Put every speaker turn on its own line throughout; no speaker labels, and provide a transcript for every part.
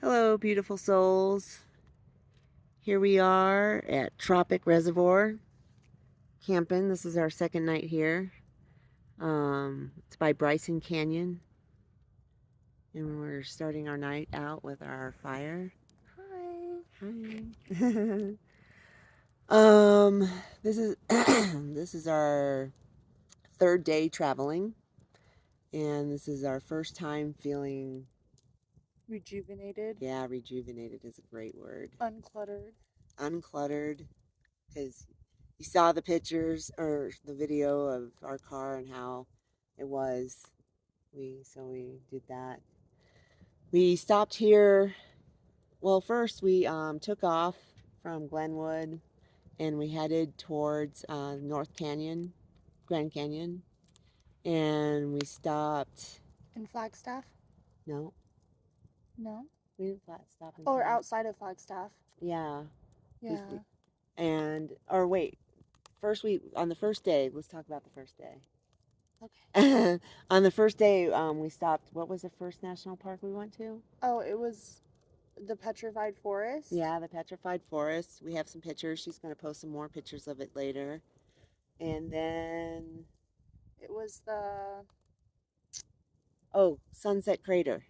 Hello, beautiful souls. Here we are at Tropic Reservoir camping. This is our second night here. It's by Bryson Canyon, and we're starting our night out with our fire. Hi. Hi. This is this is our third day traveling, and this is our first time feeling
Rejuvenated,
rejuvenated is a great word.
uncluttered.
Uncluttered, because you saw the pictures or the video of our car and how it was. We did that. We stopped here. Well, first we took off from Glenwood and we headed towards North Canyon, Grand Canyon, and we stopped.
In Flagstaff?
No,
No?
we didn't stop in
Or
Flag.
outside of Flagstaff?
Yeah,
Yeah.
and or wait. First, we on the first day. Let's talk about the first day.
Okay.
On the first day, we stopped. What was the first national park we went to?
Oh, it was the Petrified Forest?
Yeah, the Petrified Forest. We have some pictures. She's going to post some more pictures of it later. And then,
It was the.
oh, Sunset Crater.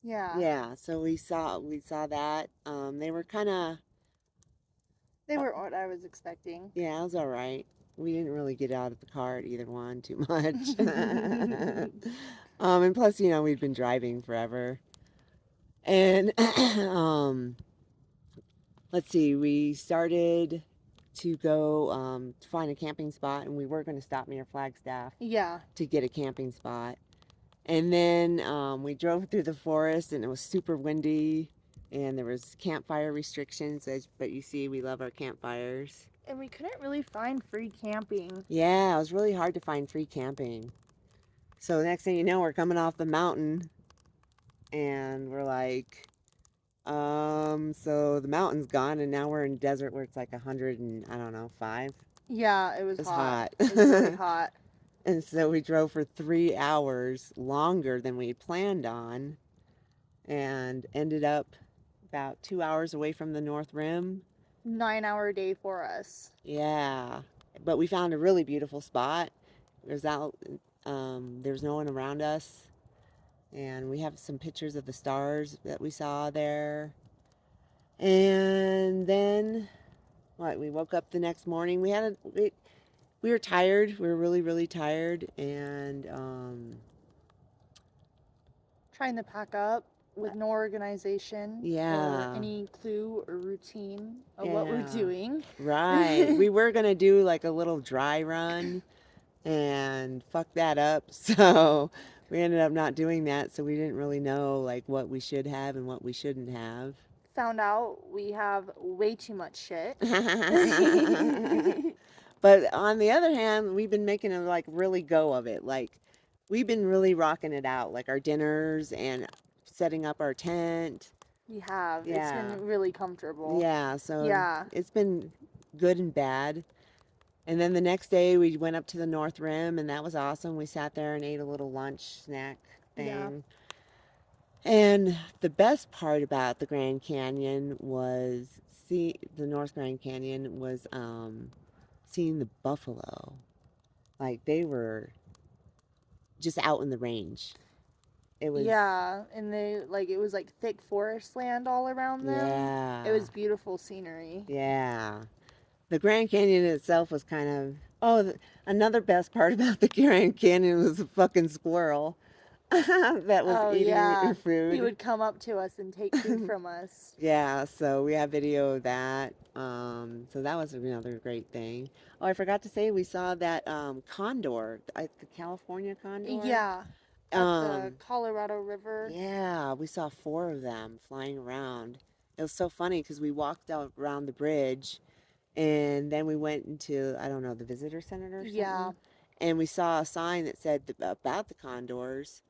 Yeah.
Yeah, so we saw that. They were kind of,
They were what I was expecting.
yeah, it was all right. We didn't really get out of the car at either one too much. And plus, we'd been driving forever. And let's see, we started to go to find a camping spot, and we were going to stop near Flagstaff
Yeah.
to get a camping spot. And then we drove through the forest, and it was super windy, and there was campfire restrictions. But you see, we love our campfires.
And we couldn't really find free camping.
Yeah, it was really hard to find free camping. So the next thing you know, we're coming off the mountain, and we're like, so the mountain's gone, and now we're in desert where it's like 100 and I don't know, 5.
Yeah, it was
It's
hot.
hot.
It was really hot.
And so we drove for 3 hours longer than we had planned on, and ended up about 2 hours away from the North Rim.
9-hour day for us.
Yeah, but we found a really beautiful spot. There's out, there's no one around us, and we have some pictures of the stars that we saw there. And then, what? We woke up the next morning. We were tired. We were really, really tired, and
Trying to pack up with no organization or
yeah,
any clue or routine of what we're
yeah,
doing.
right. We were gonna do like a little dry run, and fuck that up. So we ended up not doing that. So we didn't really know like what we should have and what we shouldn't have.
Found out we have way too much shit.
But on the other hand, we've been making a like really go of it. Like we've been really rocking it out, like our dinners and setting up our tent.
We have. It's
Yeah.
been really comfortable.
Yeah, so
Yeah.
it's been good and bad. And then the next day we went up to the North Rim, and that was awesome. We sat there and ate a little lunch snack
Yeah.
thing. And the best part about the Grand Canyon was see the North Grand Canyon was seeing the buffalo. Like they were just out in the range. It was
Yeah. And they, like, it was like thick forest land all around them.
yeah.
It was beautiful scenery.
Yeah. The Grand Canyon itself was kind of another best part about the Grand Canyon was the fucking squirrel that was
Oh,
eating
yeah.
your food.
He would come up to us and take food from us.
Yeah, so we have video of that. So that was another great thing. Oh, I forgot to say we saw that condor, the California condor.
Yeah. Up the
Um,
Colorado River.
yeah, we saw 4 of them flying around. It was so funny because we walked out around the bridge, and then we went into, I don't know, the visitor center or something.
Yeah.
And we saw a sign that said about the condors.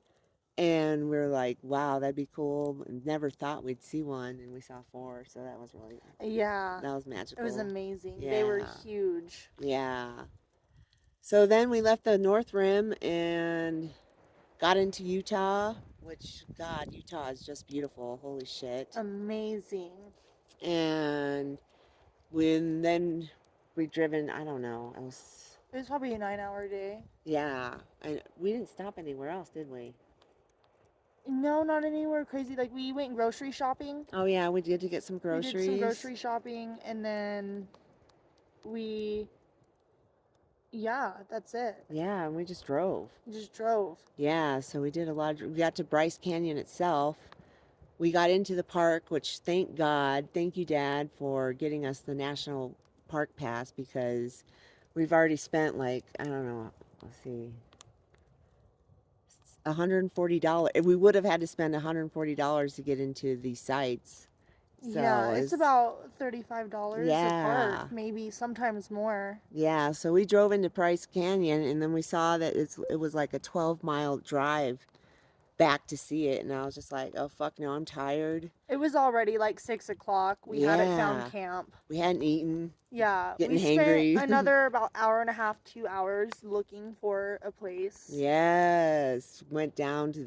And we are like, wow, that'd be cool. Never thought we'd see one. And we saw 4. So that was really,
Yeah.
that was
It
magical.
was amazing. They were
Yeah.
huge.
Yeah. So then we left the North Rim and got into Utah. which, God, Utah is just beautiful. Holy shit.
Amazing.
And then we driven, I don't know,
It was probably a 9-hour day.
yeah, and we didn't stop anywhere else, did we?
No, not anywhere crazy. Like, we went grocery shopping.
Oh yeah, we did to get some groceries.
We did some grocery shopping, and then yeah, that's it.
Yeah, and we just drove. Yeah, so we did we got to Bryce Canyon itself. We got into the park, which thank God, thank you, Dad, for getting us the National Park Pass, because we've already spent, like, I don't know, let's see, $140. We would have had to spend $140 to get into these sites. So
yeah, it's about $35
yeah,
a park, maybe sometimes more.
Yeah, so we drove into Bryce Canyon, and then we saw that it was like a 12-mile drive back to see it, and I was just like, oh fuck no, I'm tired.
It was already like 6 o'clock. We hadn't found camp.
We hadn't eaten.
Yeah,
getting
we
hangry.
spent another about hour and a half, 2 hours looking for a place.
Yes, went down to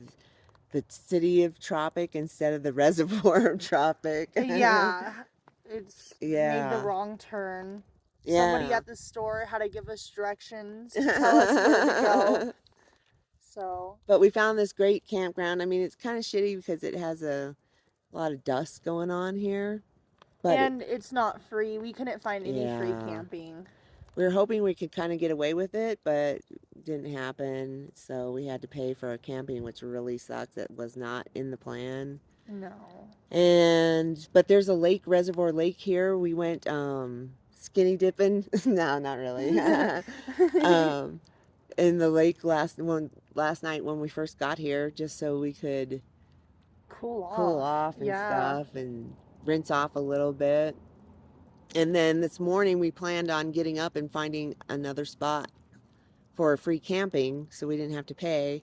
the city of Tropic instead of the reservoir of Tropic.
Yeah, it's
Yeah.
made the wrong turn.
Yeah.
Somebody at the store had to give us directions to tell us where to go. So.
But we found this great campground. I mean, it's kind of shitty because it has a lot of dust going on here. But
and it's not free. We couldn't find any free
Yeah.
camping.
We were hoping we could kind of get away with it, but it didn't happen. So we had to pay for a camping, which really sucks. It was not in the plan.
No.
But there's a lake, Reservoir Lake here. We went skinny dipping. No, not really. In the lake last night when we first got here, just so we could
cool
off and stuff and rinse off a little bit. And then this morning we planned on getting up and finding another spot for free camping, so we didn't have to pay,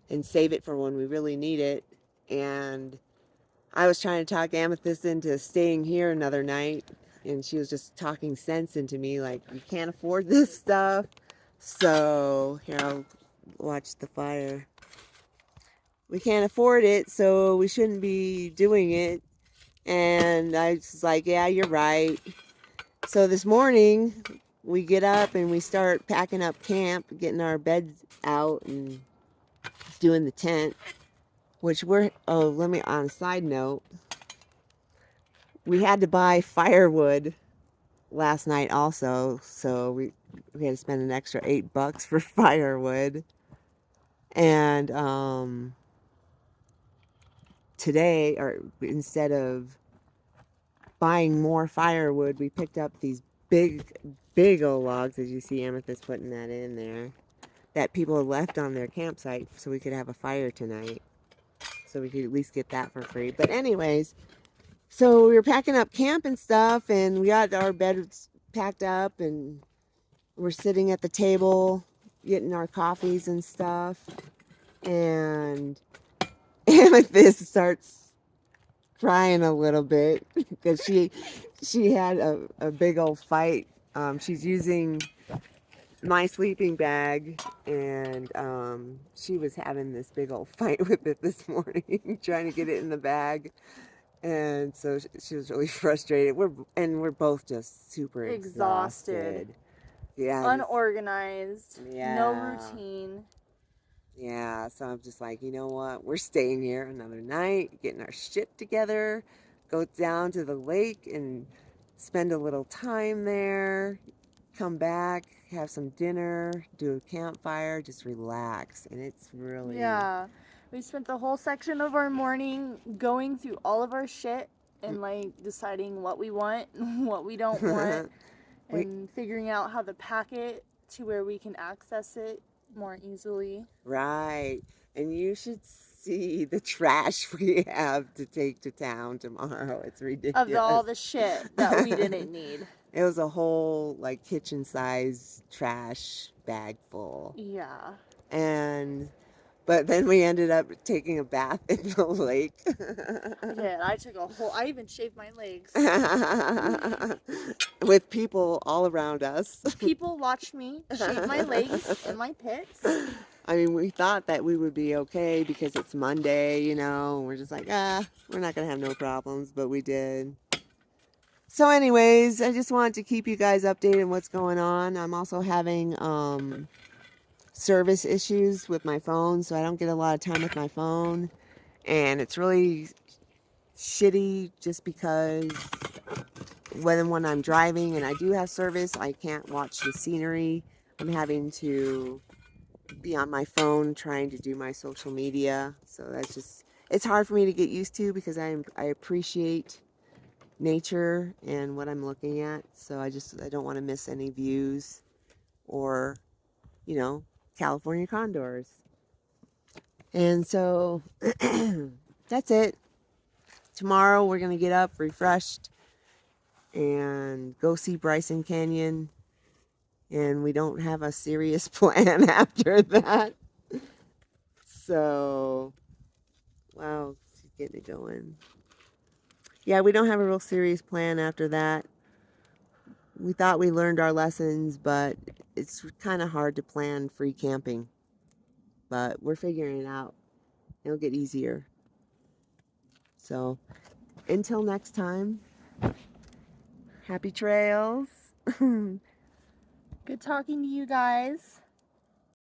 and save it for when we really need it. And I was trying to talk Amethyst into staying here another night, and she was just talking sense into me, like, you can't afford this stuff. So here, I'll watch the fire. We can't afford it, so we shouldn't be doing it. And I was like, yeah, you're right. So this morning, we get up and we start packing up camp, getting our beds out and doing the tent, which on a side note, we had to buy firewood last night also, so we had to spend an extra $8 for firewood. And today, or instead of buying more firewood, we picked up these big old logs, as you see Amethyst putting that in there, that people had left on their campsite, so we could have a fire tonight, so we could at least get that for free. But anyways, so we were packing up camp and stuff, and we got our beds packed up, and we're sitting at the table getting our coffees and stuff, and Amethyst starts crying a little bit because she had a big old fight. She's using my sleeping bag, and she was having this big old fight with it this morning, trying to get it in the bag. And so she was really frustrated. We're both just super exhausted. Yeah.
Unorganized.
Yeah.
No routine.
Yeah, so I'm just like, you know what? We're staying here another night, getting our shit together, go down to the lake and spend a little time there, come back, have some dinner, do a campfire, just relax. And it's really...
Yeah. We spent the whole section of our morning going through all of our shit and, like, deciding what we want and what we don't want and figuring out how to pack it to where we can access it more easily.
Right. And you should see the trash we have to take to town tomorrow. It's ridiculous.
Of all the shit that we didn't need.
It was a whole, like, kitchen size trash bag full.
Yeah.
But then we ended up taking a bath in the lake.
Yeah, I even shaved my legs.
With people all around us.
People watched me shave my legs and my pits.
I mean, we thought that we would be okay because it's Monday, you know, and we're just like, we're not going to have no problems, but we did. So anyways, I just wanted to keep you guys updated on what's going on. I'm also having service issues with my phone, so I don't get a lot of time with my phone. And it's really shitty just because when I'm driving and I do have service, I can't watch the scenery. I'm having to be on my phone trying to do my social media. So that's just, it's hard for me to get used to because I appreciate nature and what I'm looking at. So I don't want to miss any views or, you know, California condors. And so that's it. Tomorrow we're going to get up refreshed and go see Bryson Canyon. And we don't have a serious plan after that. So, wow, she's getting it going. Yeah, we don't have a real serious plan after that. We thought we learned our lessons, but it's kind of hard to plan free camping. But we're figuring it out. It'll get easier. So, until next time, happy trails.
Good talking to you guys.